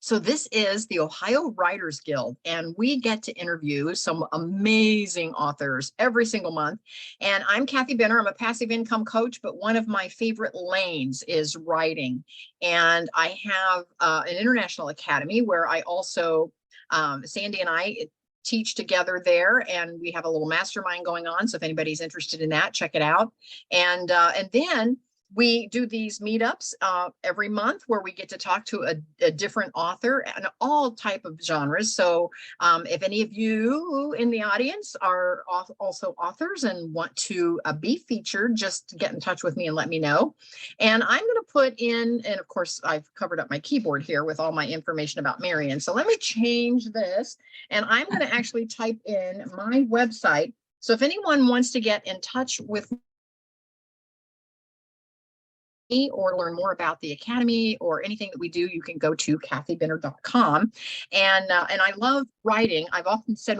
So this is the Ohio Writers Guild, and we get to interview some amazing authors every single month. And I'm Kathy Benner. I'm a passive income coach, but one of my favorite lanes is writing. And I have an international academy where I also, Sandy and I teach together there, and we have a little mastermind going on. So if anybody's interested in that, check it out. And then we do these meetups every month where we get to talk to a different author and all type of genres. So if any of you in the audience are also authors and want to be featured, just get in touch with me and let me know. And I'm going to put in, and of course, I've covered up my keyboard here with all my information about Marion. So let me change this, and I'm going to actually type in my website. So if anyone wants to get in touch with or learn more about the Academy or anything that we do, you can go to kathybenner.com. And I love writing. I've often said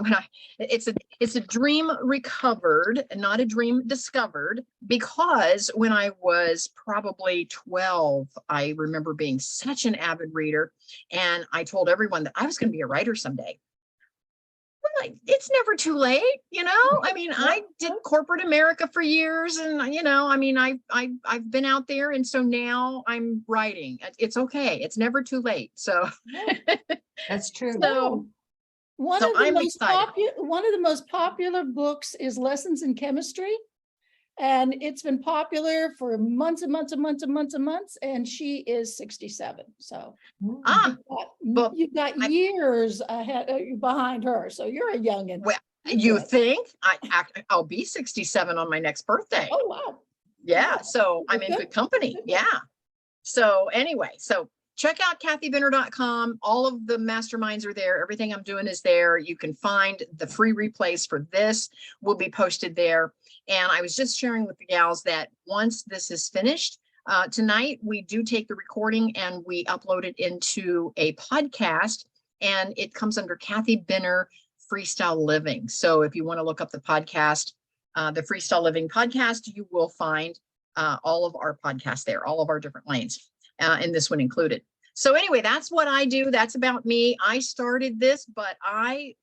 it's a dream recovered, not a dream discovered, because when I was probably 12, I remember being such an avid reader, and I told everyone that I was going to be a writer someday. Well, it's never too late, you know. I mean, I did corporate America for years, and you know, I mean, I've been out there, and so now I'm writing. It's okay. It's never too late. So that's true. So one of the most popular books is Lessons in Chemistry. And it's been popular for months and months and months and months and months. And she is 67. So you've got years ahead behind her. So you're a youngin'. Well, you think I'll be 67 on my next birthday? Oh, wow. Yeah. So I'm in good company. Yeah. So anyway, so check out kathybenner.com. All of the masterminds are there. Everything I'm doing is there. You can find the free replays for this will be posted there. And I was just sharing with the gals that once this is finished tonight, we do take the recording and we upload it into a podcast, and it comes under Kathy Benner Freestyle Living. So if you want to look up the podcast, the Freestyle Living podcast, you will find all of our podcasts there, all of our different lanes, and this one included. So anyway, that's what I do. That's about me. I started this, but I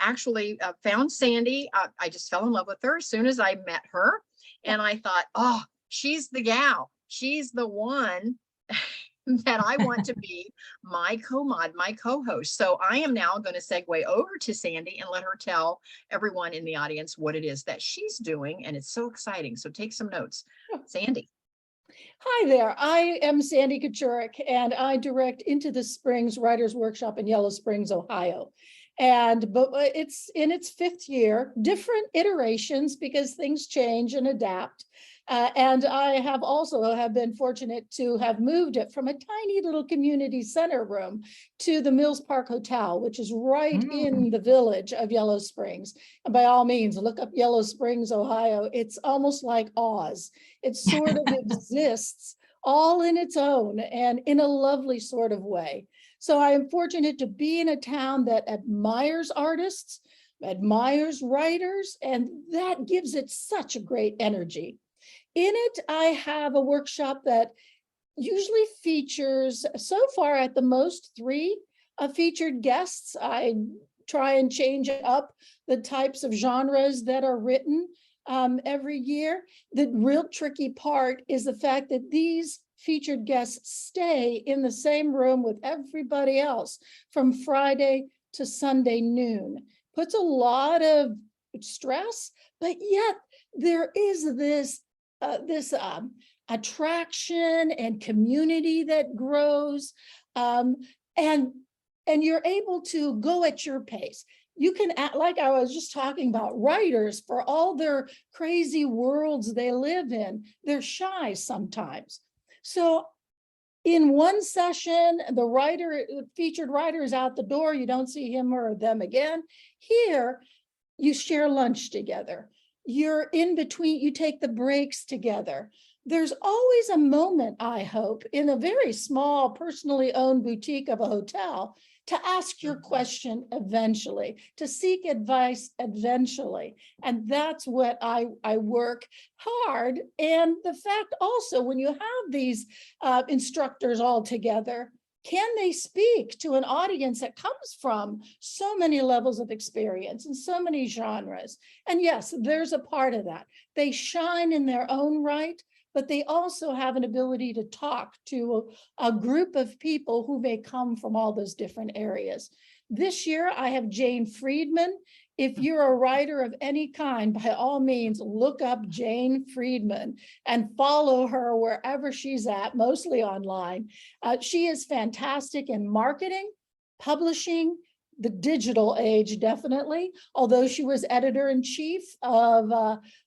actually found Sandy. I just fell in love with her as soon as I met her. And I thought, oh, she's the gal. She's the one that I want to be my co-mod, my co-host. So I am now going to segue over to Sandy and let her tell everyone in the audience what it is that she's doing. And it's so exciting. So take some notes. Sandy. Hi there. I am Sandy Kachurik, and I direct Into the Springs Writers Workshop in Yellow Springs, Ohio. But it's in its 5th year, different iterations because things change and adapt. And I have been fortunate to have moved it from a tiny little community center room to the Mills Park Hotel, which is right in the village of Yellow Springs. And by all means, look up Yellow Springs, Ohio. It's almost like Oz. It sort of exists all in its own and in a lovely sort of way. So I am fortunate to be in a town that admires artists, admires writers, and that gives it such a great energy. In it, I have a workshop that usually features, so far at the most, 3 featured guests. I try and change up the types of genres that are written every year. The real tricky part is the fact that these featured guests stay in the same room with everybody else from Friday to Sunday noon. Puts a lot of stress, but yet there is this attraction and community that grows, and you're able to go at your pace. You can act like I was just talking about writers, for all their crazy worlds they live in, they're shy sometimes. So in one session, the featured writer is out the door. You don't see him or them again. Here, you share lunch together. You're in between, you take the breaks together. There's always a moment, I hope, in a very small, personally owned boutique of a hotel to ask your question eventually, to seek advice eventually. And that's what I work hard. And the fact also, when you have these instructors all together, can they speak to an audience that comes from so many levels of experience and so many genres? And yes, there's a part of that. They shine in their own right, but they also have an ability to talk to a group of people who may come from all those different areas. This year, I have Jane Friedman. If you're a writer of any kind, by all means, look up Jane Friedman and follow her wherever she's at, mostly online. She is fantastic in marketing, publishing, the digital age, definitely, although she was editor-in-chief of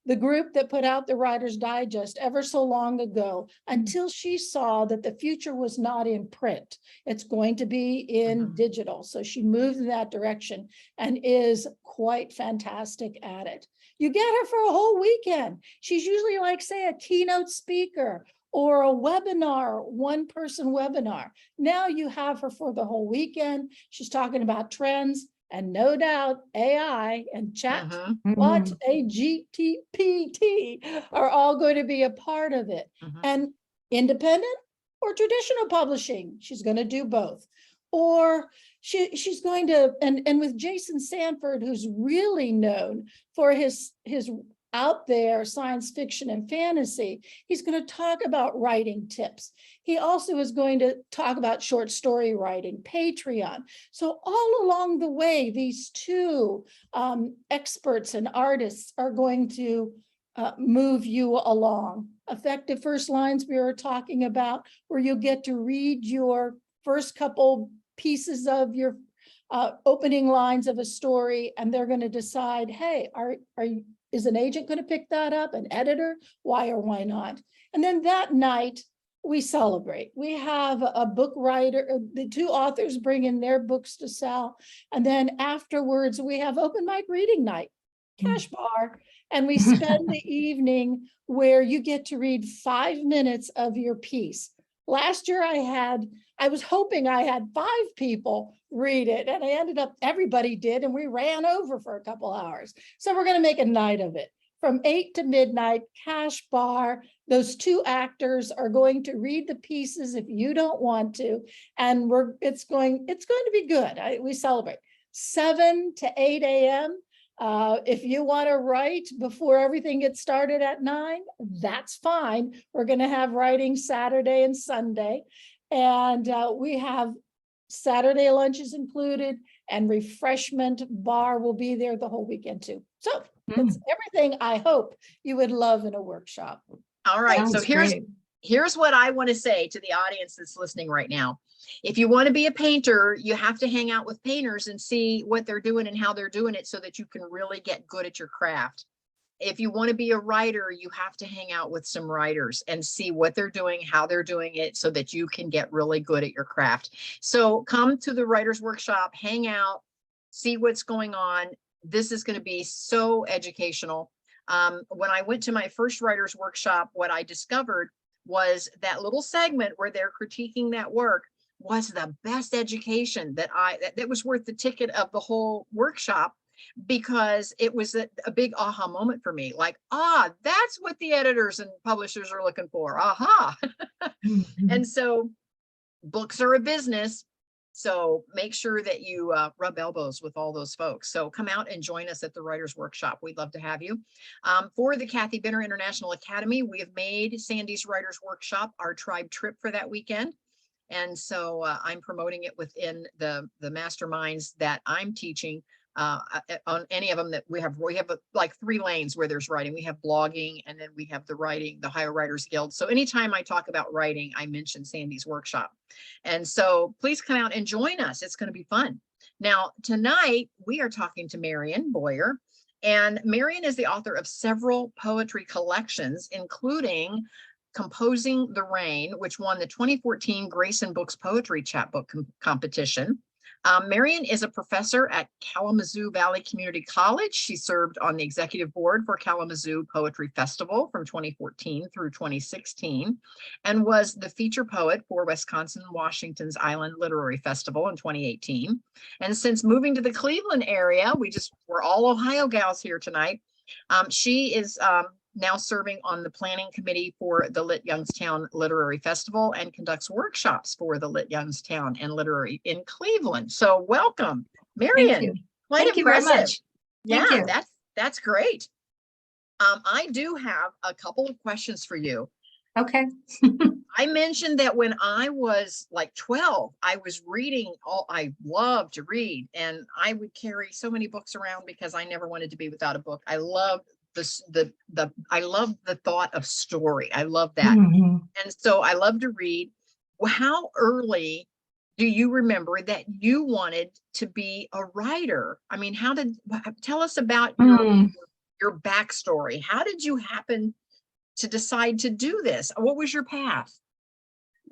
the group that put out the Writer's Digest ever so long ago, until she saw that the future was not in print. It's going to be in digital. So she moved in that direction and is quite fantastic at it. You get her for a whole weekend. She's usually like, say, a keynote speaker or a webinar, one-person webinar. Now you have her for the whole weekend. She's talking about trends, and no doubt AI and chat, what a GPT are all going to be a part of it. And independent or traditional publishing, she's going to do both. Or she's going to, and with Jason Sanford, who's really known for his out there science fiction and fantasy, he's going to talk about writing tips. He also is going to talk about short story writing, Patreon. So all along the way, these two experts and artists are going to move you along. Effective first lines we were talking about, where you'll get to read your first couple pieces of your opening lines of a story, and they're going to decide, hey, is an agent going to pick that up, an editor? Why or why not? And then that night, we celebrate. We have a book writer, the two authors bring in their books to sell. And then afterwards, we have open mic reading night, cash bar. And we spend the evening where you get to read 5 minutes of your piece. Last year, I was hoping I had 5 people read it, and I ended up, everybody did, and we ran over for a couple hours. So we're going to make a night of it. From 8 to midnight, cash bar. Those 2 actors are going to read the pieces if you don't want to, and it's going to be good. We celebrate 7 to 8 a.m. If you want to write before everything gets started at 9, that's fine. We're going to have writing Saturday and Sunday, and we have Saturday lunches included, and refreshment bar will be there the whole weekend too. So it's everything I hope you would love in a workshop. All right. Sounds So here's what I want to say to the audience that's listening right now. If you want to be a painter, you have to hang out with painters and see what they're doing and how they're doing it, so that you can really get good at your craft. If you want to be a writer, you have to hang out with some writers and see what they're doing, how they're doing it, so that you can get really good at your craft. So come to the Writers Workshop, hang out, see what's going on. This is going to be so educational. When I went to my first Writers Workshop, what I discovered was that little segment where they're critiquing that work was the best education that was worth the ticket of the whole workshop, because it was a big aha moment for me. Like, that's what the editors and publishers are looking for. Aha. And so books are a business. So make sure that you rub elbows with all those folks. So come out and join us at the Writers Workshop. We'd love to have you. For the Kathy Benner International Academy, we have made Sandy's Writers Workshop our tribe trip for that weekend. And so I'm promoting it within the masterminds that I'm teaching. On any of them that we have like 3 lanes where there's writing. We have blogging, and then we have the writing, the Ohio Writers Guild. So anytime I talk about writing, I mention Sandy's workshop. And so please come out and join us. It's going to be fun. Now, tonight we are talking to Marion Boyer, and Marion is the author of several poetry collections, including Composing the Rain, which won the 2014 Grayson Books Poetry Chapbook competition. Marion is a professor at Kalamazoo Valley Community College. She served on the executive board for Kalamazoo Poetry Festival from 2014 through 2016, and was the feature poet for Wisconsin Washington's Island Literary Festival in 2018. And since moving to the Cleveland area, we're all Ohio gals here tonight. She is now serving on the planning committee for the Lit Youngstown Literary Festival and conducts workshops for the Lit Youngstown and Literary in Cleveland. So welcome, Thank Marion. you. Quite Thank you very impressive. much. Thank Yeah, you. that's great. I do have a couple of questions for you. Okay. I mentioned that when I was like 12, I was reading I love to read, and I would carry so many books around because I never wanted to be without a book. I love I love the thought of story. I love that. Mhm. And so I love to read. How early do you remember that you wanted to be a writer? I mean, tell us about your backstory. How did you happen to decide to do this? What was your path?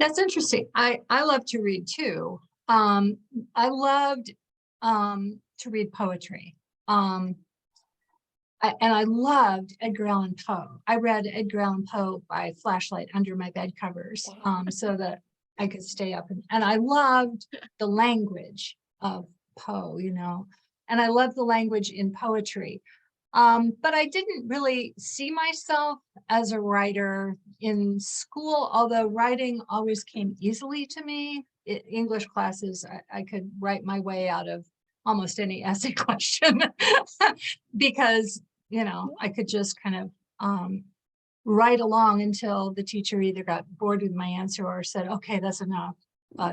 That's interesting. I love to read too. I loved to read poetry. And I loved Edgar Allan Poe. I read Edgar Allan Poe by flashlight under my bed covers, so that I could stay up. And I loved the language of Poe, you know, and I loved the language in poetry. But I didn't really see myself as a writer in school, although writing always came easily to me. English classes, I could write my way out of almost any essay question because, you know, I could just kind of write along until the teacher either got bored with my answer or said, okay, that's enough.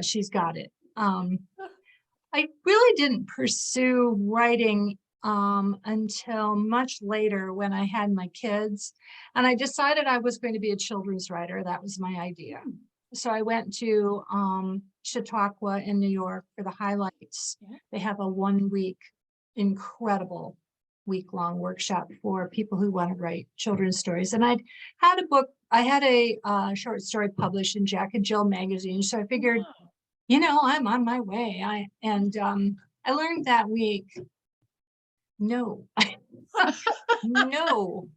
She's got it. I really didn't pursue writing until much later when I had my kids, and I decided I was going to be a children's writer. That was my idea. So I went to Chautauqua in New York for the highlights. They have a 1-week incredible week-long workshop for people who want to write children's stories. And I had a short story published in Jack and Jill magazine. So I figured, you know, I'm on my way. I learned that week, no, no.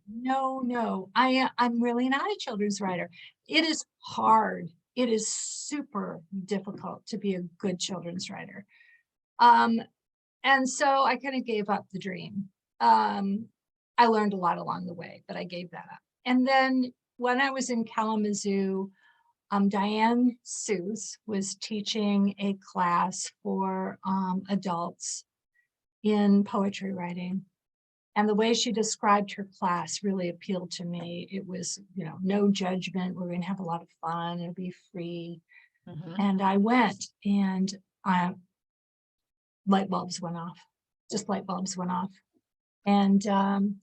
I'm really not a children's writer. It is hard. It is super difficult to be a good children's writer. And so I kind of gave up the dream. I learned a lot along the way, but I gave that up. And then when I was in Kalamazoo, Diane Seuss was teaching a class for adults in poetry writing. And the way she described her class really appealed to me. It was, you know, no judgment. We're going to have a lot of fun. It'll be free. And I went, and light bulbs went off. Just light bulbs went off. And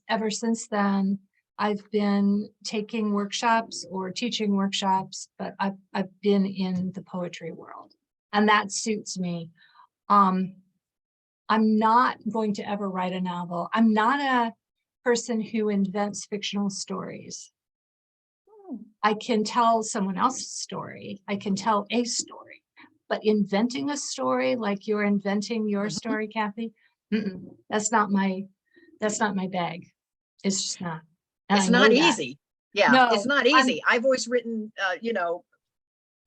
ever since then, I've been taking workshops or teaching workshops, but I've been in the poetry world, and that suits me. I'm not going to ever write a novel. I'm not a person who invents fictional stories. I can tell someone else's story. I can tell a story, but inventing a story like you're inventing your story, Kathy, that's not my bag. It's just not. And it's not easy. Yeah, no, it's not easy. I've always written, you know,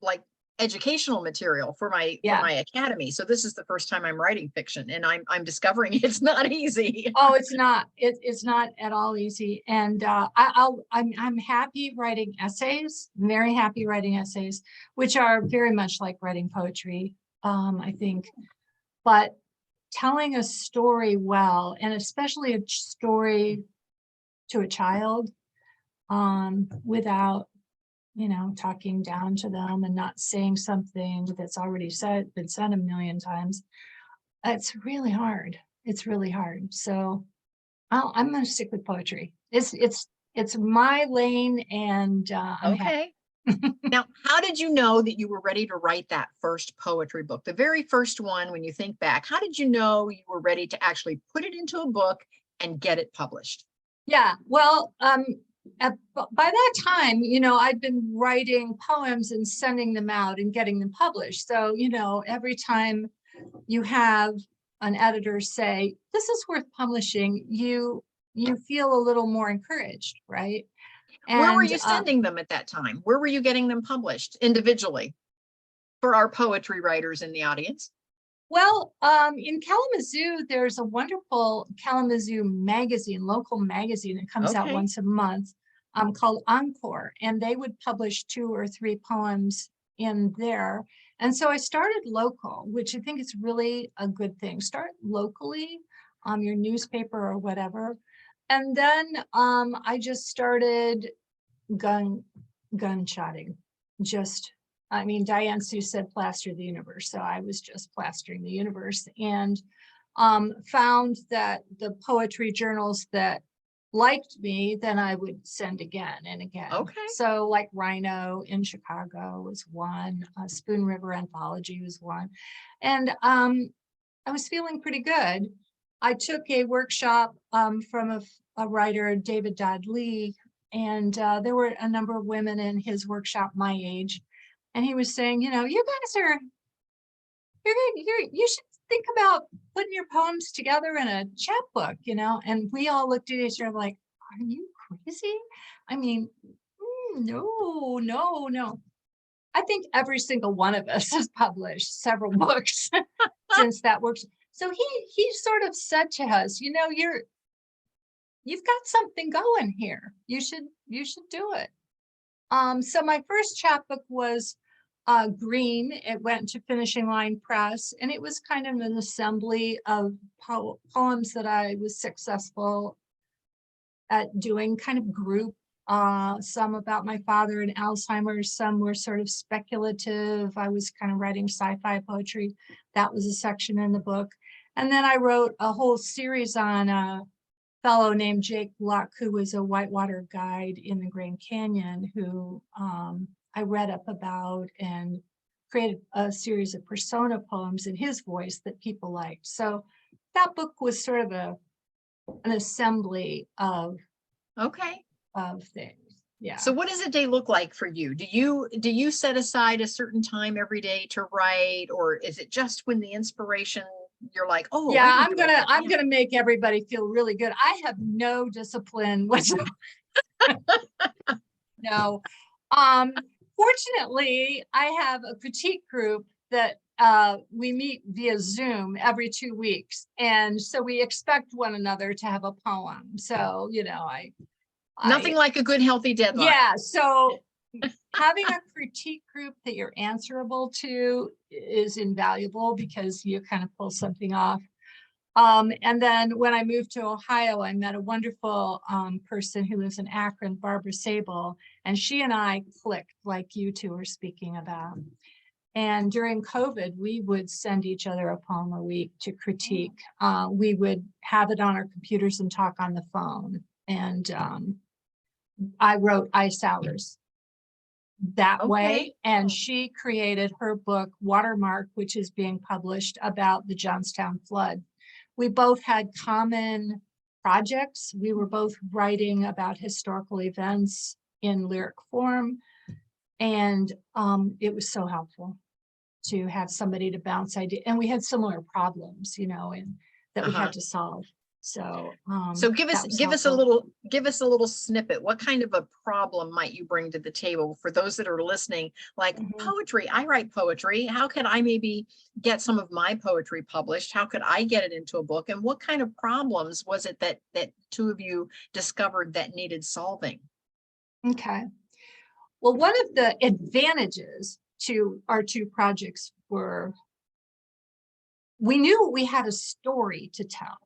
like educational material for my academy. So this is the first time I'm writing fiction, and I'm discovering it's not easy. Oh, it's not. It's not at all easy. And I'm happy writing essays. Very happy writing essays, which are very much like writing poetry, I think. But telling a story well, and especially a story to a child, without, you know, talking down to them and not saying something that's already been said a million times. It's really hard. It's really hard. So I'm going to stick with poetry. It's my lane, and I'm okay. Now, how did you know that you were ready to write that first poetry book? The very first one, when you think back, how did you know you were ready to actually put it into a book and get it published? Yeah, well, by that time, you know, I'd been writing poems and sending them out and getting them published. So, you know, every time you have an editor say, this is worth publishing, you feel a little more encouraged, right? And where were you sending them at that time? Where were you getting them published individually for our poetry writers in the audience? Well, in Kalamazoo, there's a wonderful Kalamazoo magazine, local magazine that comes out once a month. called Encore, and they would publish 2 or 3 poems in there. And so I started local, which I think is really a good thing. Start locally, your newspaper or whatever. And then I just started gunshotting. Just, I mean, Diane Sue said plaster the universe. So I was just plastering the universe, and found that the poetry journals that liked me, then I would send again and again. Okay. So like Rhino in Chicago was one, Spoon River Anthology was one. And I was feeling pretty good. I took a workshop from a writer, David Dodd Lee, and there were a number of women in his workshop my age. And he was saying, you know, you guys are, you should think about putting your poems together in a chapbook, you know. And we all looked at each other like, are you crazy? I mean, no. I think every single one of us has published several books since that works. So he sort of said to us, you know, you've got something going here. You should do it. So my first chapbook was Green. It went to Finishing Line Press, and it was kind of an assembly of poems that I was successful at doing, kind of group. Some about my father and Alzheimer's, some were sort of speculative. I was kind of writing sci-fi poetry. That was a section in the book. And then I wrote a whole series on a fellow named Jake Luck, who was a whitewater guide in the Grand Canyon, who I read up about and created a series of persona poems in his voice that people liked. So that book was sort of an assembly of things. Yeah. So what does a day look like for you? Do you set aside a certain time every day to write, or is it just when the inspiration, you're like, oh yeah, I'm gonna make everybody feel really good. I have no discipline whatsoever. No. Fortunately, I have a critique group that we meet via Zoom every 2 weeks. And so we expect one another to have a poem. So, you know, nothing like a good, healthy deadline. Yeah. So having a critique group that you're answerable to is invaluable, because you kind of pull something off. And then when I moved to Ohio, I met a wonderful person who lives in Akron, Barbara Sable, and she and I clicked like you two are speaking about. And during COVID, we would send each other a poem a week to critique. We would have it on our computers and talk on the phone. And I wrote Ice Hours that way. And she created her book, Watermark, which is being published, about the Johnstown flood. We both had common projects. We were both writing about historical events in lyric form. And it was so helpful to have somebody to bounce ideas. And we had similar problems, you know, and that we had to solve. So give us a little snippet. What kind of a problem might you bring to the table for those that are listening? Like poetry, I write poetry. How could I maybe get some of my poetry published? How could I get it into a book? And what kind of problems was it that two of you discovered that needed solving? Okay. Well, one of the advantages to our two projects were we knew we had a story to tell.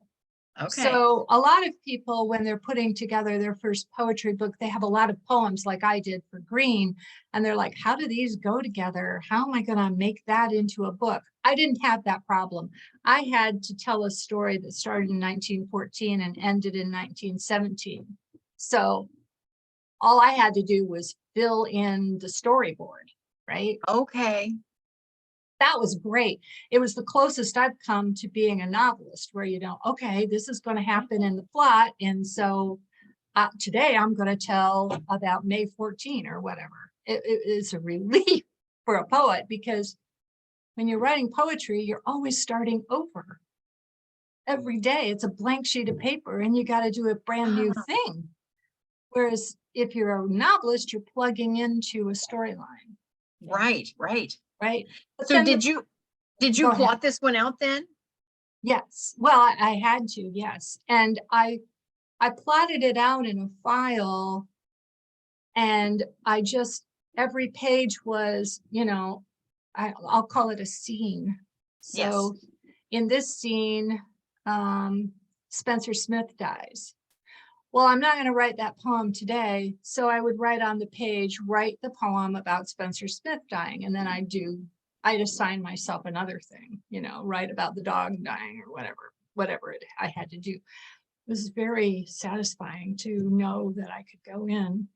Okay. So a lot of people, when they're putting together their first poetry book, they have a lot of poems like I did for Green. And they're like, how do these go together? How am I going to make that into a book? I didn't have that problem. I had to tell a story that started in 1914 and ended in 1917. So all I had to do was fill in the storyboard, right? Okay. That was great. It was the closest I've come to being a novelist, where you know, okay, this is going to happen in the plot. And so today I'm going to tell about May 14 or whatever. It is a relief for a poet, because when you're writing poetry, you're always starting over. Every day it's a blank sheet of paper and you got to do a brand new thing. Whereas if you're a novelist, you're plugging into a storyline. Right. Right. But so did you plot this one out then? Yes. Well, I had to, yes. And I plotted it out in a file And I just, every page was, you know, I'll call it a scene. So in this scene, Spencer Smith dies. Well, I'm not going to write that poem today. So I would write on the page, write the poem about Spencer Smith dying. And then I'd assign myself another thing, you know, write about the dog dying or whatever I had to do. It was very satisfying to know that I could go in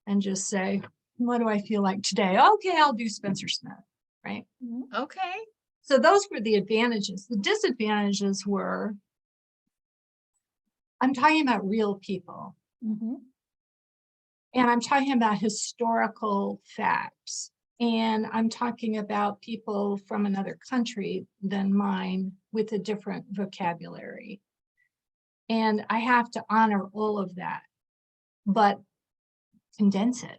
and just say, what do I feel like today? Okay, I'll do Spencer Smith, right? Okay. So those were the advantages. The disadvantages were, I'm talking about real people. Mm-hmm. And I'm talking about historical facts. And I'm talking about people from another country than mine with a different vocabulary. And I have to honor all of that, but condense it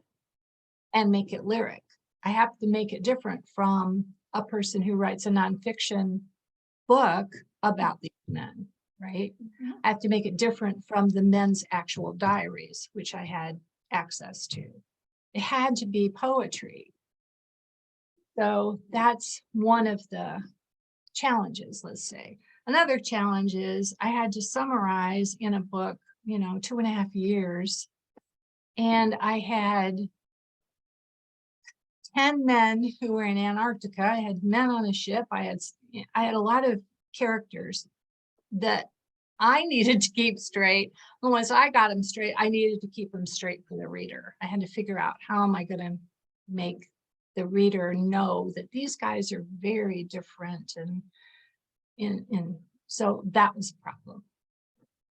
and make it lyric. I have to make it different from a person who writes a nonfiction book about these men, right? Mm-hmm. I have to make it different from the men's actual diaries, which I had access to. It had to be poetry. So that's one of the challenges, let's say. Another challenge is I had to summarize in a book, you know, 2.5 years. And I had 10 men who were in Antarctica. I had men on a ship. I had a lot of characters that I needed to keep straight. And once I got them straight, I needed to keep them straight for the reader. I had to figure out, how am I going to make the reader know that these guys are very different, and so that was a problem.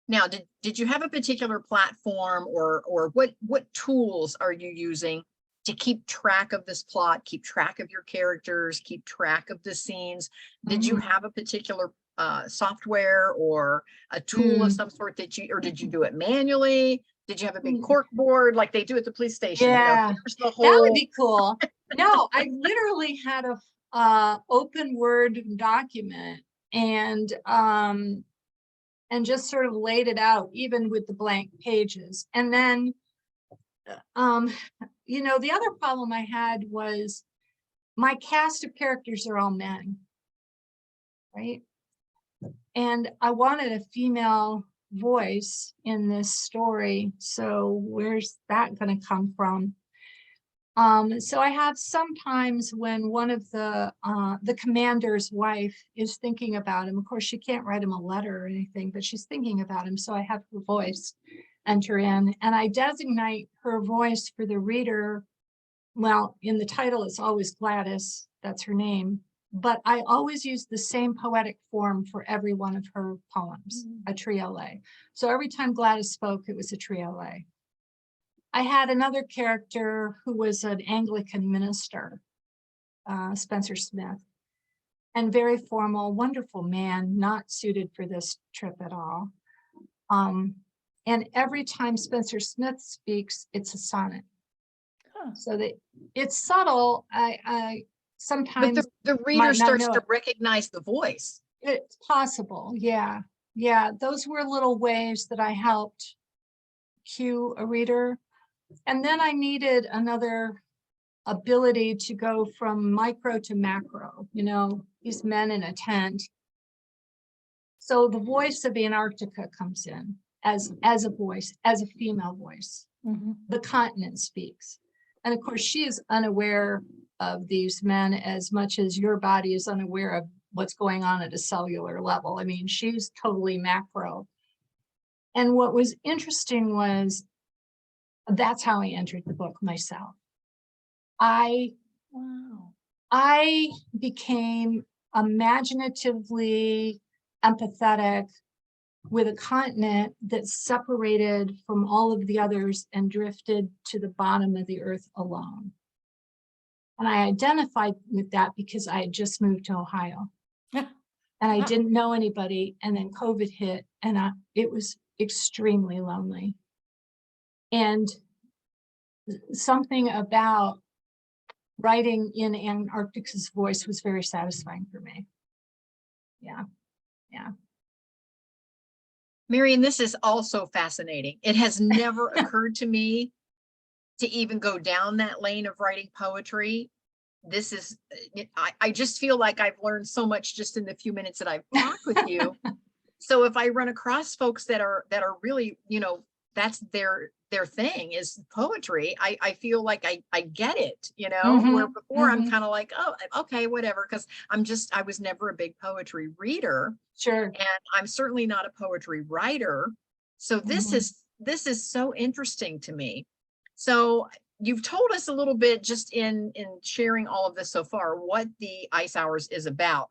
Now, did you have a particular platform or what tools are you using to keep track of this plot, keep track of your characters, keep track of the scenes? Did you have a particular software or a tool of some sort or did you do it manually? Did you have a big cork board like they do at the police station? Yeah, you know, there's the whole... that would be cool. No, I literally had a open Word document and just sort of laid it out, even with the blank pages. And then, you know, the other problem I had was my cast of characters are all men, right? And I wanted a female voice in this story. So where's that going to come from? So I have sometimes when one of the commander's wife is thinking about him, of course, she can't write him a letter or anything, but she's thinking about him. So I have her voice enter in, and I designate her voice for the reader. Well, in the title, it's always Gladys, that's her name, but I always use the same poetic form for every one of her poems, a triolet. So every time Gladys spoke, it was a triolet. I had another character who was an Anglican minister, Spencer Smith, and very formal, wonderful man, not suited for this trip at all. And every time Spencer Smith speaks, it's a sonnet. So that it's subtle. I sometimes but the reader starts to recognize the voice. It's possible. Yeah. Yeah. Those were little ways that I helped cue a reader. And then I needed another ability to go from micro to macro, you know, these men in a tent. So the voice of Antarctica comes in as a voice, as a female voice. The continent speaks. And of course, she is unaware of these men as much as your body is unaware of what's going on at a cellular level. I mean, she's totally macro. And what was interesting was that's how I entered the book myself. I became imaginatively empathetic with a continent that separated from all of the others and drifted to the bottom of the earth alone. And I identified with that because I had just moved to Ohio and I didn't know anybody. And then COVID hit and it was extremely lonely. And something about writing in Antarctica's voice was very satisfying for me. Yeah, yeah. Marion, this is also fascinating. It has never occurred to me to even go down that lane of writing poetry. This is, I just feel like I've learned so much just in the few minutes that I've talked with you. So if I run across folks that are really, that's their thing is poetry, I feel like I get it, where before I'm kind of like, oh, okay, whatever, because I was never a big poetry reader. Sure. And I'm certainly not a poetry writer. So this is so interesting to me. So you've told us a little bit just in sharing all of this so far, what the Ice Hours is about.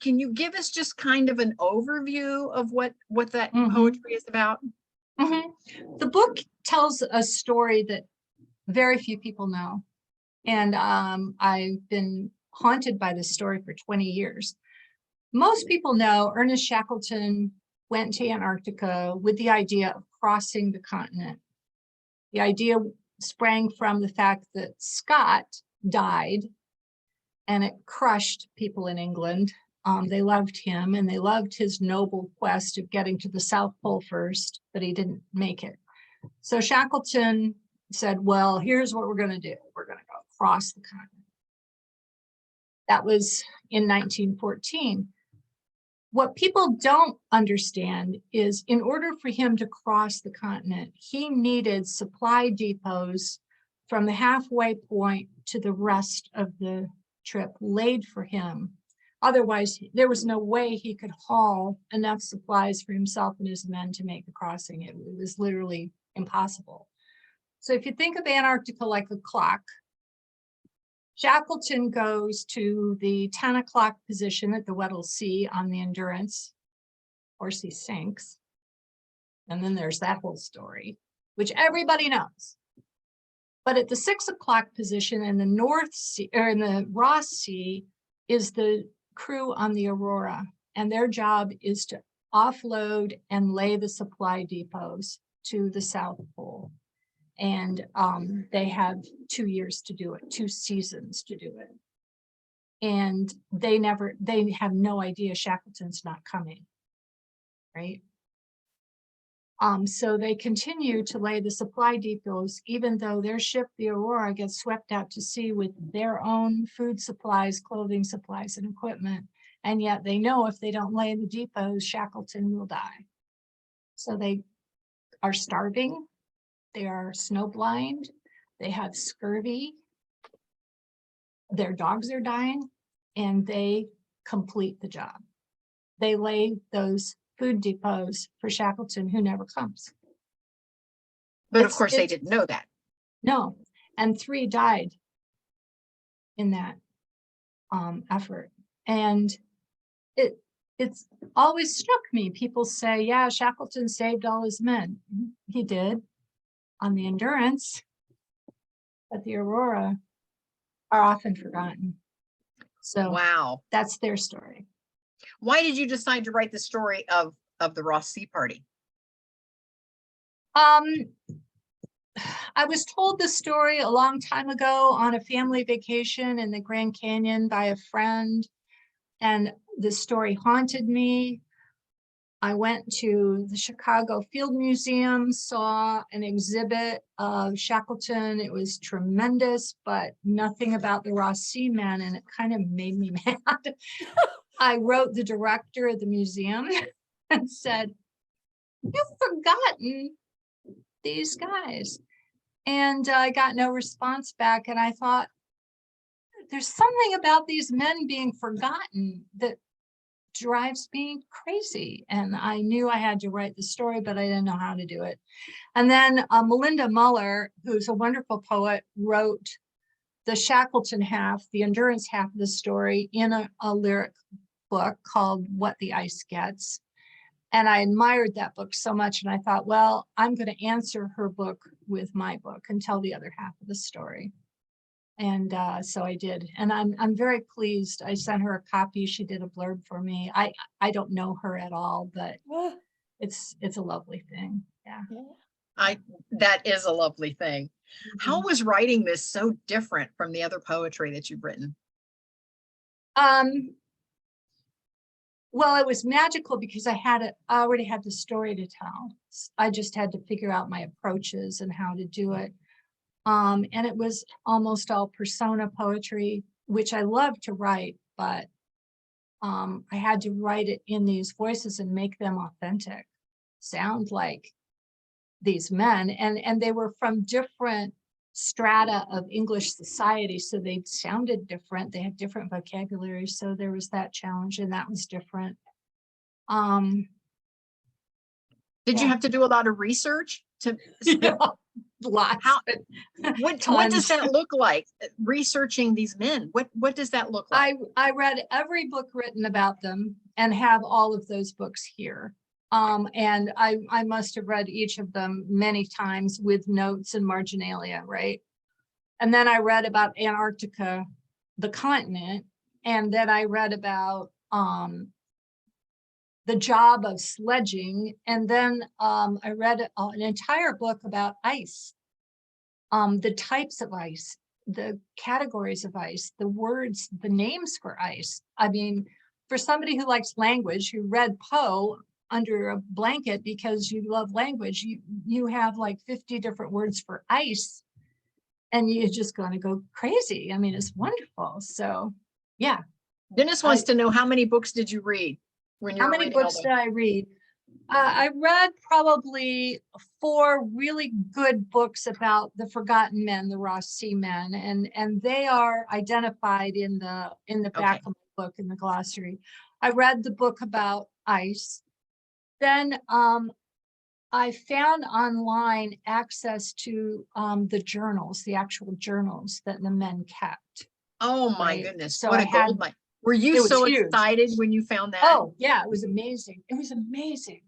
Can you give us just kind of an overview of what that poetry is about? The book tells a story that very few people know. And I've been haunted by this story for 20 years. Most people know Ernest Shackleton went to Antarctica with the idea of crossing the continent. The idea sprang from the fact that Scott died, and it crushed people in England. They loved him, and they loved his noble quest of getting to the South Pole first, but he didn't make it. So Shackleton said, well, here's what we're going to do. We're going to go across the continent. That was in 1914. What people don't understand is in order for him to cross the continent, he needed supply depots from the halfway point to the rest of the trip laid for him. Otherwise, there was no way he could haul enough supplies for himself and his men to make the crossing. It was literally impossible. So if you think of Antarctica like a clock, Shackleton goes to the 10 o'clock position at the Weddell Sea on the Endurance. Of course, he sinks. And then there's that whole story, which everybody knows. But at the 6 o'clock position in the North Sea, or in the Ross Sea, is the crew on the Aurora. And their job is to offload and lay the supply depots to the South Pole. And they have 2 years to do it, 2 seasons to do it. And they have no idea Shackleton's not coming, right? So they continue to lay the supply depots, even though their ship, the Aurora, gets swept out to sea with their own food supplies, clothing supplies, and equipment. And yet they know if they don't lay the depots, Shackleton will die. So they are starving. They are snowblind, they have scurvy, their dogs are dying, and they complete the job. They lay those food depots for Shackleton, who never comes. But of course, they didn't know that. No, and 3 died in that effort. And it's always struck me. People say, yeah, Shackleton saved all his men. He did. On the Endurance, but the Aurora are often forgotten. So wow, that's their story. Why did you decide to write the story of the Ross Sea Party? I was told the story a long time ago on a family vacation in the Grand Canyon by a friend, and the story haunted me. I went to the Chicago Field Museum, saw an exhibit of Shackleton. It was tremendous, but nothing about the Ross Sea men, and it kind of made me mad. I wrote the director of the museum and said, you've forgotten these guys. And I got no response back, and I thought, there's something about these men being forgotten that drives me crazy. And I knew I had to write the story, but I didn't know how to do it. And then Melinda Muller, who's a wonderful poet, wrote the Shackleton half, the Endurance half of the story in a lyric book called What the Ice Gets. And I admired that book so much. And I thought, well, I'm going to answer her book with my book and tell the other half of the story. And so I did, and I'm very pleased. I sent her a copy. She did a blurb for me. I don't know her at all, but it's a lovely thing. Yeah. That is a lovely thing. How was writing this so different from the other poetry that you've written? Well, it was magical because I already had the story to tell. I just had to figure out my approaches and how to do it. And it was almost all persona poetry, which I love to write, but I had to write it in these voices and make them authentic, sound like these men. And they were from different strata of English society, so they sounded different. They had different vocabulary, so there was that challenge, and that was different. Did you Yeah. have to do a lot of research to Yeah, lots. How- but what tons. does that look like? Researching these men, what does that look like? I read every book written about them and have all of those books here. And I must have read each of them many times with notes and marginalia, right? And then I read about Antarctica, the continent, and then I read about the job of sledging, and then I read an entire book about ice, the types of ice, the categories of ice, the words, the names for ice. I mean, for somebody who likes language, who read Poe under a blanket because you love language, you have like 50 different words for ice, and you're just going to go crazy. I mean, it's wonderful. So yeah. Dennis wants to know, how many books did you read when you How were many reading all books them? did I read? I read probably 4 really good books about the forgotten men, the Ross Sea men, and they are identified in the back of the book in the glossary. I read the book about ice. Then I found online access to the journals, the actual journals that the men kept. Oh my Right. goodness, So what I a had- gold mine. Were you it was so huge. excited when you found that? Oh yeah, it was amazing. It was amazing.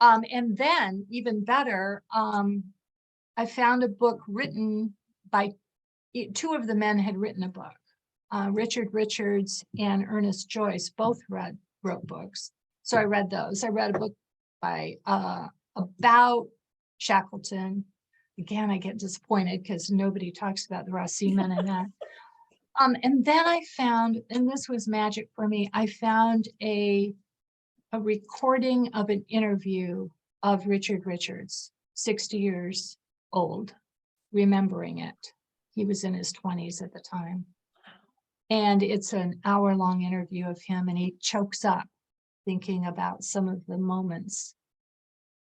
And then even better, I found a book written by 2 of the men had written a book. Richard Richards and Ernest Joyce both wrote books. So I read those. I read a book by about Shackleton. Again, I get disappointed because nobody talks about the Ross Sea men in that. And then I found, and this was magic for me, I found a recording of an interview of Richard Richards, 60 years old, remembering it. He was in his 20s at the time. And it's an hour-long interview of him, and he chokes up thinking about some of the moments.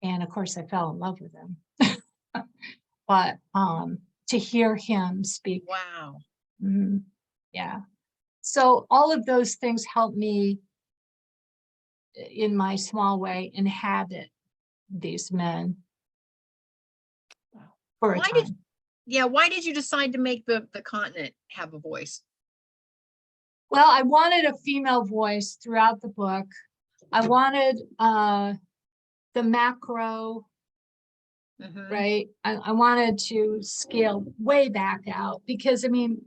And of course, I fell in love with him. But to hear him speak. Wow. Yeah. So all of those things help me, in my small way, inhabit these men for a Why time. why did you decide to make the continent have a voice? Well, I wanted a female voice throughout the book. I wanted the macro, Mhm. right? I wanted to scale way back out because, I mean,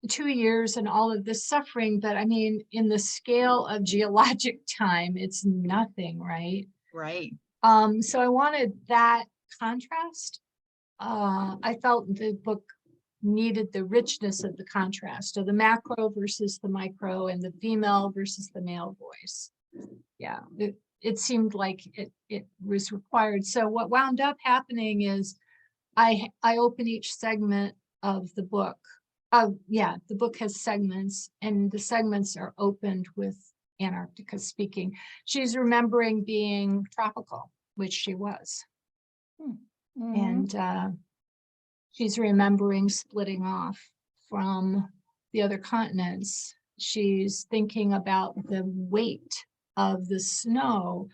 2 years and all of this suffering, but I mean, in the scale of geologic time, it's nothing, right? Right. So I wanted that contrast. I felt the book needed the richness of the contrast of the macro versus the micro and the female versus the male voice. Yeah, it seemed like it was required. So what wound up happening is I open each segment of the book. Yeah, the book has segments, and the segments are opened with Antarctica speaking. She's remembering being tropical, which she was. And she's remembering splitting off from the other continents. She's thinking about the weight of the snow.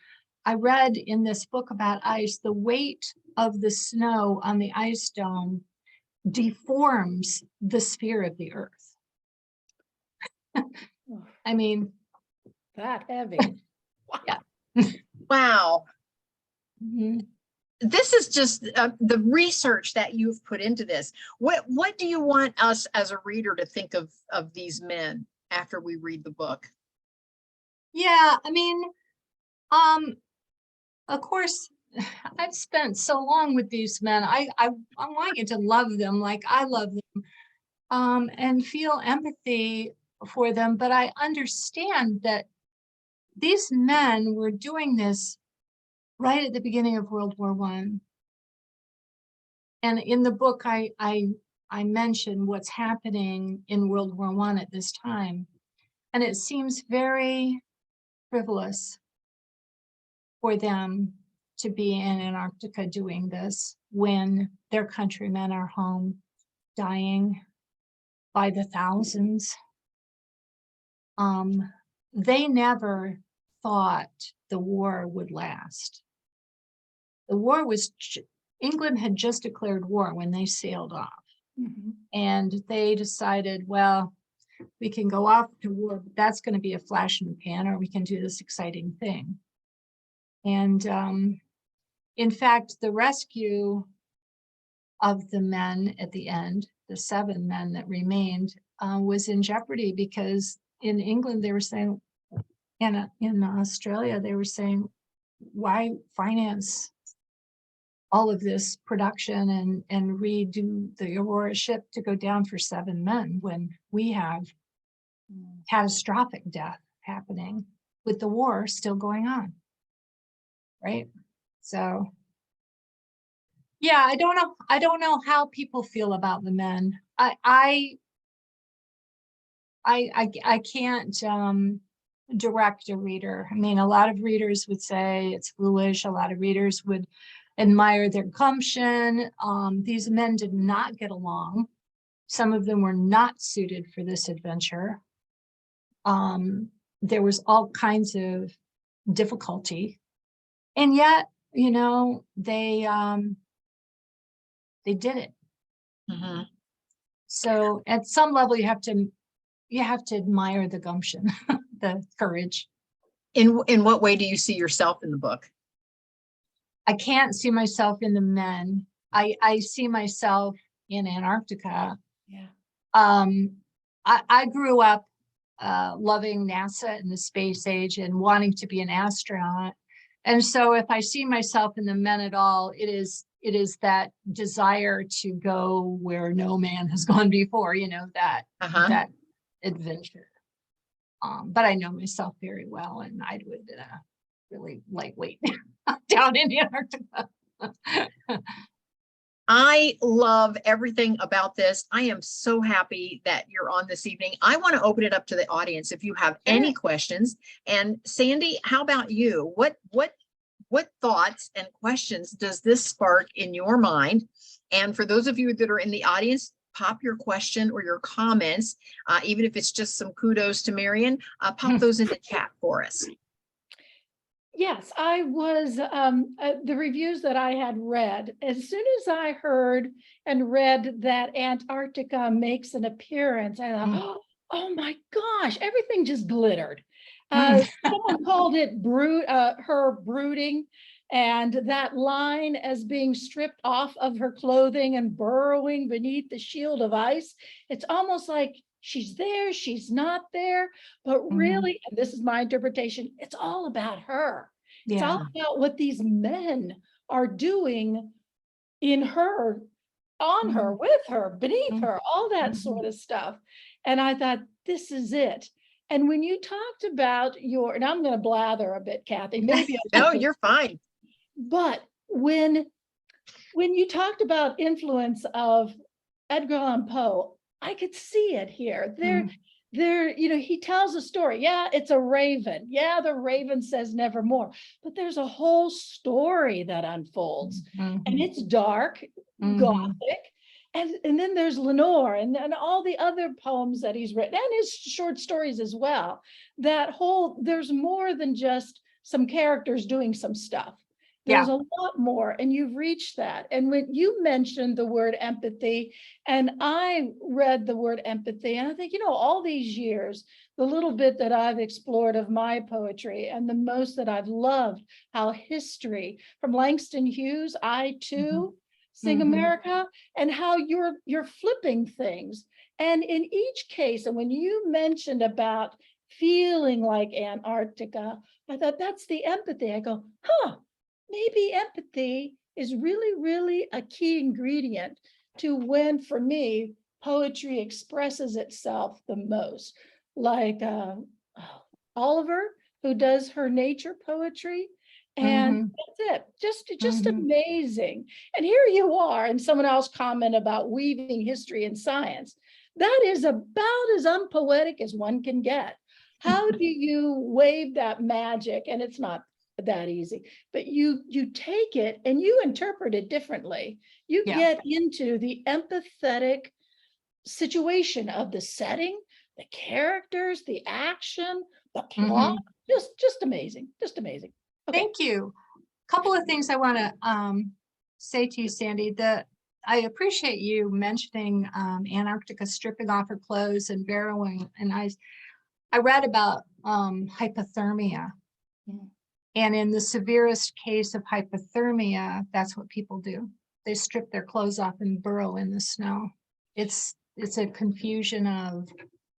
I read in this book about ice, the weight of the snow on the ice dome deforms the sphere of the earth. I mean, That heavy. yeah. Wow. Mhm. This is just the research that you've put into this. What do you want us as a reader to think of these men after we read the book? Yeah, I mean, of course, I've spent so long with these men. I want you to love them like I love them, and feel empathy for them. But I understand that these men were doing this right at the beginning of World War I. And in the book, I mentioned what's happening in World War I at this time. And it seems very frivolous for them to be in Antarctica doing this when their countrymen are home dying by the thousands. They never thought the war would last. The war was, England had just declared war when they sailed off. Mhm. And they decided, well, we can go off to war, but that's going to be a flash in the pan, or we can do this exciting thing. And in fact, the rescue of the men at the end, the 7 men that remained, was in jeopardy, because in England they were saying, and in Australia they were saying, why finance all of this production and redo the Aurora ship to go down for 7 men when we have catastrophic death happening with the war still going on, right? So yeah, I don't know how people feel about the men. I can't direct a reader. I mean, a lot of readers would say it's foolish. A lot of readers would admire their gumption. These men did not get along. Some of them were not suited for this adventure. There was all kinds of difficulty, and yet, you know, they did it. Mm-hmm. So at some level, you have to admire the gumption, the courage. In what way do you see yourself in the book? I can't see myself in the men. I see myself in Antarctica. Yeah. I grew up loving NASA and the space age and wanting to be an astronaut. And so if I see myself in the men at all, it is that desire to go where no man has gone before, you know, that that adventure. But I know myself very well, and I would really lightweight down in Antarctica. I love everything about this. I am so happy that you're on this evening. I want to open it up to the audience if you have any questions. And Sandy, how about you? What thoughts and questions does this spark in your mind? And for those of you that are in the audience, pop your question or your comments, even if it's just some kudos to Marion, pop those in the chat for us. Yes, I was, the reviews that I had read, as soon as I heard and read that Antarctica makes an appearance, I thought, oh my gosh, everything just glittered. Someone called it her brooding, and that line as being stripped off of her clothing and burrowing beneath the shield of ice. It's almost like she's there, she's not there, but really, and this is my interpretation, it's all about her. It's all about what these men are doing in her, on her, with her, beneath her, all that sort of stuff. And I thought, this is it. And when you talked about your, and I'm going to blather a bit, Kathy, maybe. No, you're fine. But when you talked about influence of Edgar Allan Poe, I could see it here. There, you know, he tells a story. Yeah, it's a raven. Yeah, the raven says nevermore. But there's a whole story that unfolds, and it's dark, gothic. And then there's Lenore and all the other poems that he's written, and his short stories as well. That whole, there's more than just some characters doing some stuff. There's a lot more, and you've reached that. And when you mentioned the word empathy, and I read the word empathy, and I think, you know, all these years, the little bit that I've explored of my poetry and the most that I've loved, how history from Langston Hughes, I too sing America, and how you're flipping things. And in each case, and when you mentioned about feeling like Antarctica, I thought that's the empathy. I go, maybe empathy is really, really a key ingredient to when, for me, poetry expresses itself the most. Like Oliver, who does her nature poetry, And Mhm. that's it, just Mhm. amazing. And here you are, and someone else commented about weaving history and science. That is about as unpoetic as one can get. How do you wave that magic? And it's not that easy, but you take it and you interpret it differently. You Yeah. get into the empathetic situation of the setting, the characters, the action, the plot. Mhm. Just amazing, just amazing. Okay. Thank you. Couple of things I want to say to you, Sandy. I appreciate you mentioning Antarctica stripping off her clothes and burrowing. And I read about hypothermia. Mm. And in the severest case of hypothermia, that's what people do. They strip their clothes off and burrow in the snow. It's a confusion of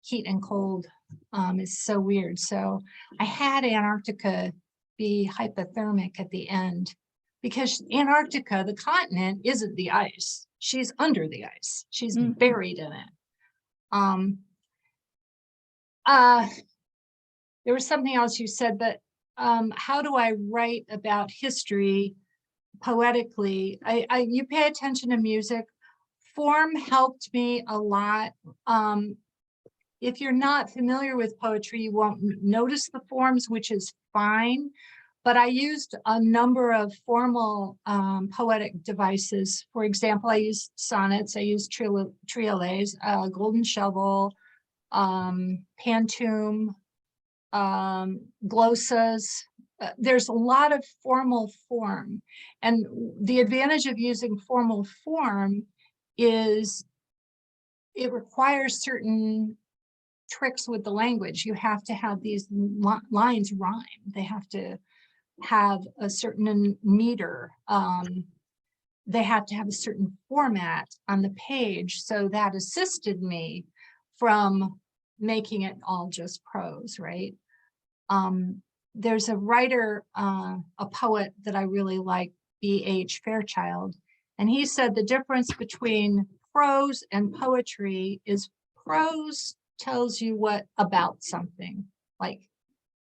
heat and cold. It's so weird. So I had Antarctica be hypothermic at the end because Antarctica, the continent, isn't the ice. She's under the ice. She's Mhm. buried in it. There was something else you said, but how do I write about history poetically? You pay attention to music. Form helped me a lot. If you're not familiar with poetry, you won't notice the forms, which is fine. But I used a number of formal poetic devices. For example, I used sonnets, I used triolets, golden shovel, pantoum, glossas. There's a lot of formal form. And the advantage of using formal form is it requires certain tricks with the language. You have to have these lines rhyme. They have to have a certain meter. They have to have a certain format on the page. So that assisted me from making it all just prose, right? There's a writer, a poet that I really like, B.H. Fairchild, and he said the difference between prose and poetry is prose tells you what about something, like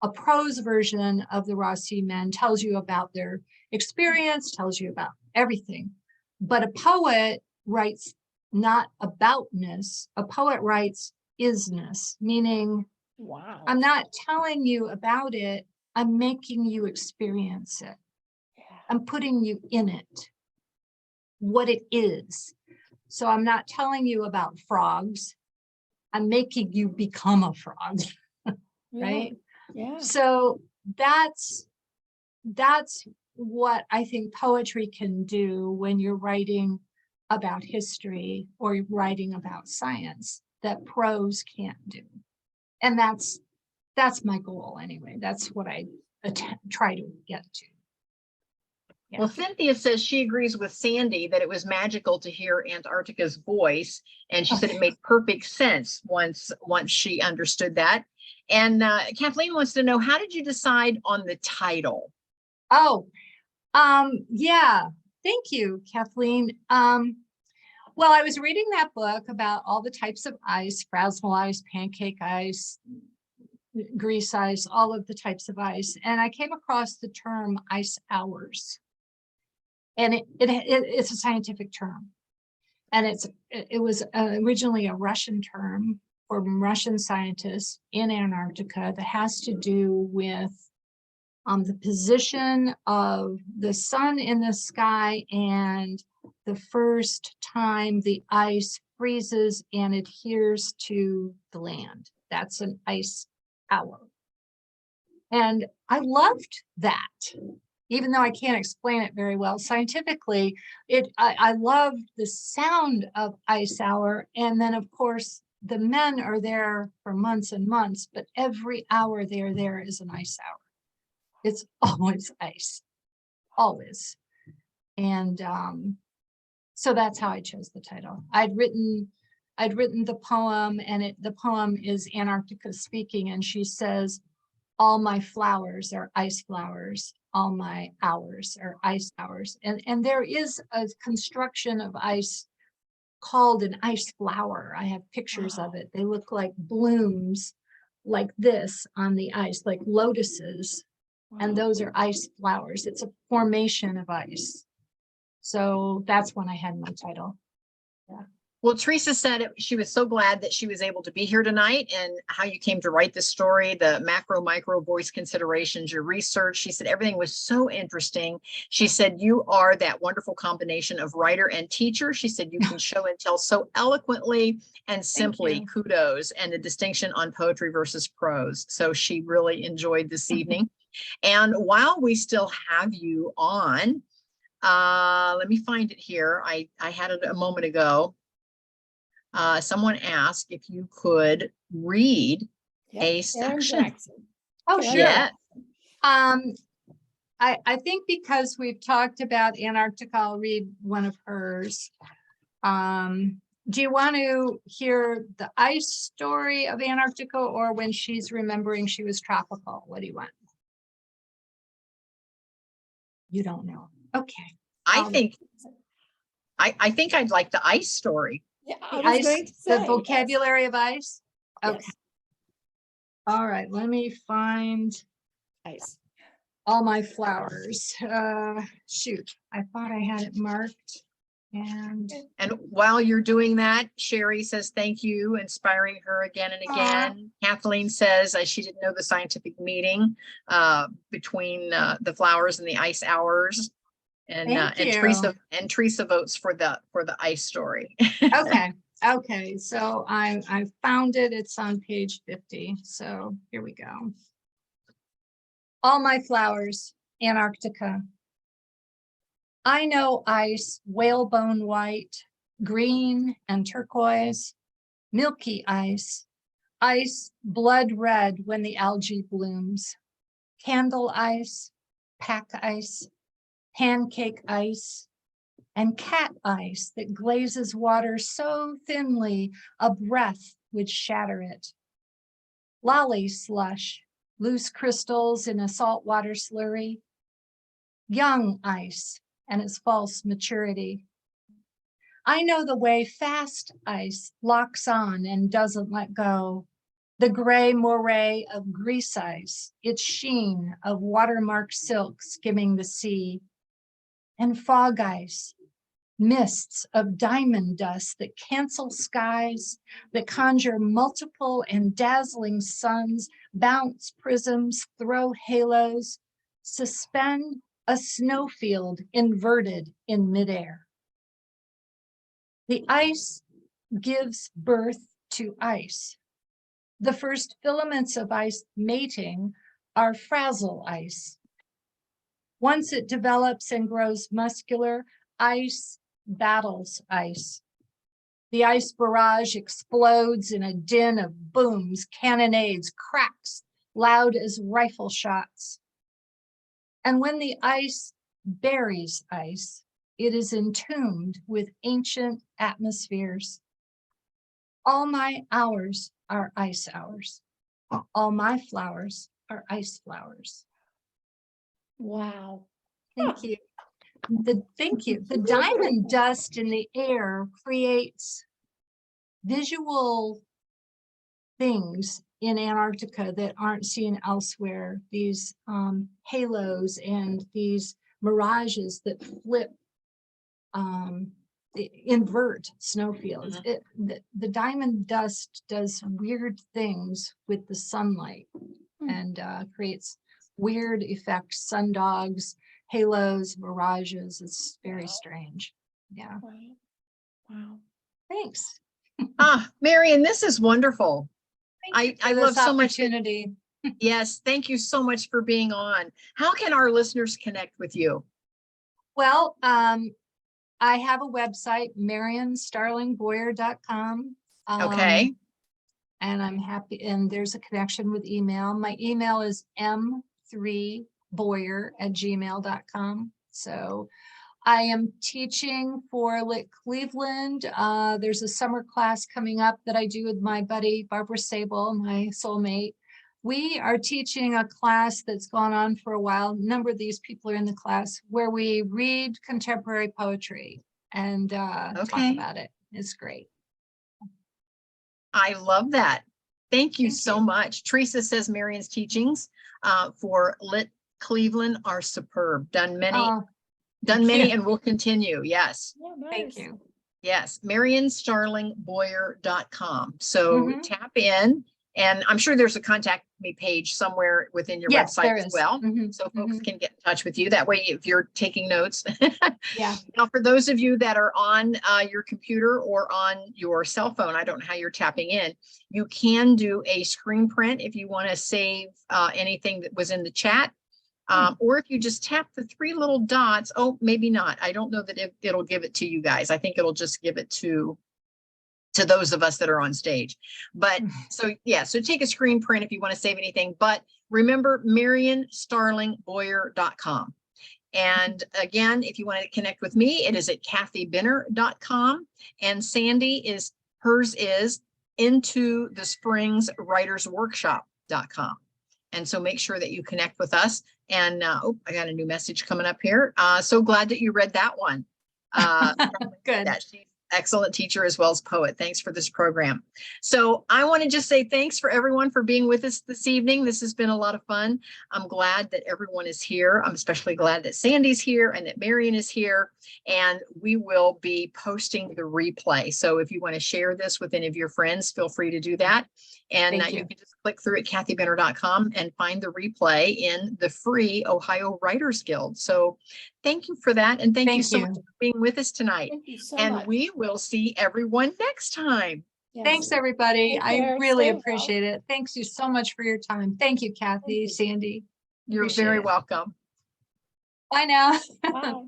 a prose version of the Raw Sea Men tells you about their experience, tells you about everything. But a poet writes not aboutness, a poet writes isness, meaning Wow. I'm not telling you about it, I'm making you experience it. Yeah. I'm putting you in it, what it is. So I'm not telling you about frogs, I'm making you become a frog, right? Yeah. So that's what I think poetry can do when you're writing about history or writing about science that prose can't do. And that's my goal anyway. That's what I try to get to. Yeah. Well, Cynthia says she agrees with Sandy that it was magical to hear Antarctica's voice, and she said it made perfect sense once she understood that. And Kathleen wants to know, how did you decide on the title? Oh, yeah. Thank you, Kathleen. Well, I was reading that book about all the types of ice, frosmal ice, pancake ice, grease ice, all of the types of ice, and I came across the term ice hours. And it's a scientific term, and it was originally a Russian term from Russian scientists in Antarctica that has to do with the position of the sun in the sky and the first time the ice freezes and adheres to the land. That's an ice hour. And I loved that. Even though I can't explain it very well scientifically, I love the sound of ice hour. And then of course, the men are there for months and months, but every hour they're there is an ice hour. It's always ice, always. And so that's how I chose the title. I'd written the poem, and the poem is Antarctica speaking, and she says, all my flowers are ice flowers, all my hours are ice hours. And there is a construction of ice called an ice flower. I have pictures of it. They look like blooms like this on the ice, like lotuses. and those are ice flowers. It's a formation of ice. So that's when I had my title. Well, Teresa said she was so glad that she was able to be here tonight and how you came to write this story, the macro, micro voice considerations, your research. She said everything was so interesting. She said you are that wonderful combination of writer and teacher. She said you can show and tell so eloquently and simply. Kudos, and the distinction on poetry versus prose. So she really enjoyed this evening. And while we still have you on, let me find it here. I had it a moment ago. Someone asked if you could read a section. Oh, sure. Yeah. I think because we've talked about Antarctica, I'll read one of hers. Do you want to hear the ice story of Antarctica or when she's remembering she was tropical? What do you want? You don't know. Okay. I think I'd like the ice story. Yeah, the vocabulary of ice. Okay. Yes. All right, let me find ice. All my flowers. Shoot, I thought I had it marked. And while you're doing that, Sherry says thank you, inspiring her again and again. Kathleen says she didn't know the scientific meeting between the flowers and the ice hours. And Teresa votes for the ice story. Okay. So I found it. It's on page 50. So here we go. All my flowers, Antarctica. I know ice, whalebone white, green and turquoise, milky ice, ice blood red when the algae blooms, candle ice, pack ice, pancake ice, and cat ice that glazes water so thinly a breath would shatter it. Lolly slush, loose crystals in a saltwater slurry. Young ice and its false maturity. I know the way fast ice locks on and doesn't let go. The gray moray of grease ice, its sheen of watermark silk skimming the sea. And fog ice, mists of diamond dust that cancel skies, that conjure multiple and dazzling suns, bounce prisms, throw halos, suspend a snowfield inverted in midair. The ice gives birth to ice. The first filaments of ice mating are frazzle ice. Once it develops and grows muscular, ice battles ice. The ice barrage explodes in a din of booms, cannonades, cracks, loud as rifle shots. And when the ice buries ice, it is entombed with ancient atmospheres. All my hours are ice hours. All my flowers are ice flowers. Wow. Thank you. Thank you. The diamond dust in the air creates visual things in Antarctica that aren't seen elsewhere. These halos and these mirages that flip, invert snowfields. The diamond dust does weird things with the sunlight and creates weird effects, sundogs, halos, mirages. It's very strange. Yeah. Wow. Thanks. Marion, this is wonderful. I love so much opportunity. Yes, thank you so much for being on. How can our listeners connect with you? Well, I have a website, marionstarlingboyer.com. Okay. And I'm happy, and there's a connection with email. My email is m3boyer@gmail.com. So I am teaching for Lit Cleveland. There's a summer class coming up that I do with my buddy, Barbara Sable, my soulmate. We are teaching a class that's gone on for a while. A number of these people are in the class where we read contemporary poetry and talk about it. It's great. I love that. Thank you so much. Teresa says Marion's teachings for Lit Cleveland are superb. Done many, Oh, and you. will continue. Yes. Yeah, Thank nice. you. Yes. MarionStarlingBoyer.com. So Mhm. tap in, and I'm sure there's a contact me page somewhere within your Yes, website there as is. well. Mhm, So folks mhm. can get in touch with you. That way, if you're taking notes. Yeah. Now, for those of you that are on your computer or on your cell phone, I don't know how you're tapping in, you can do a screen print if you want to save anything that was in the chat. Or if you just tap the three little dots, oh, maybe not. I don't know that it'll give it to you guys. I think it'll just give it to those of us that are on stage. But so, yeah, so take a screen print if you want to save anything. But remember, MarionStarlingBoyer.com. And again, if you want to connect with me, it is at kathybinner.com. And Sandy hers is into the springs writersworkshop.com. And so make sure that you connect with us. And oh, I got a new message coming up here. So glad that you read that one. Good. That she's excellent teacher as well as poet. Thanks for this program. So I want to just say thanks for everyone for being with us this evening. This has been a lot of fun. I'm glad that everyone is here. I'm especially glad that Sandy's here and that Marion is here. And we will be posting the replay. So if you want to share this with any of your friends, feel free to do that. And Thank you you. can just click through at kathybinner.com and find the replay in the free Ohio Writers Guild. So thank you for that. And thank you so much for being with us tonight. Thank you so And much. we will see everyone next time. Yes. Thanks, everybody. Take I care, really stay well. appreciate it. Thanks you so much for your time. Thank you, Kathy, you. Sandy. You're Appreciate very it. welcome. Bye now. Bye.